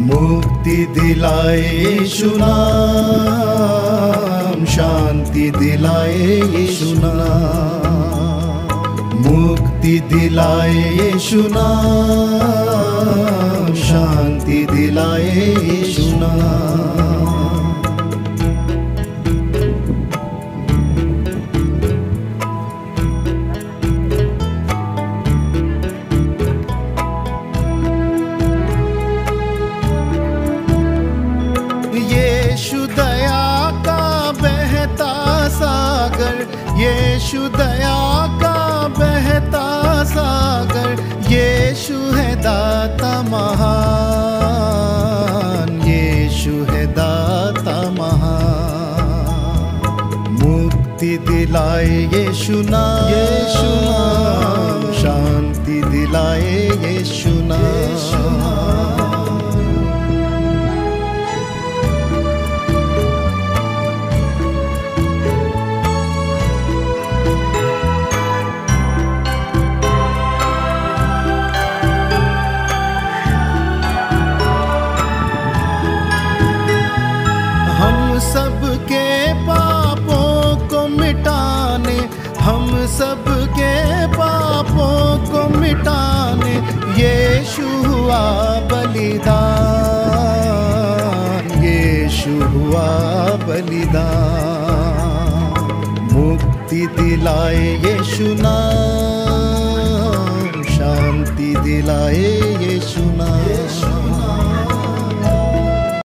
मुक्ति दिलाए यीशु नाम, शांति दिलाए यीशु नाम। मुक्ति दिलाए यीशु नाम, शांति दिलाए यीशु नाम। यीशु दया का बहता सागर, यीशु दया का बहता सागर, यीशु है दाता महान, यीशु है दाता महान। मुक्ति दिलाए यीशु नाम, यीशु नाम, शांति दिलाए यीशु नाम। हम सबके पापों को मिटाने, हम सबके पापों को मिटाने यीशु हुआ बलिदान, यीशु हुआ बलिदान। मुक्ति दिलाए यीशु नाम, शांति दिलाए यीशु नाम।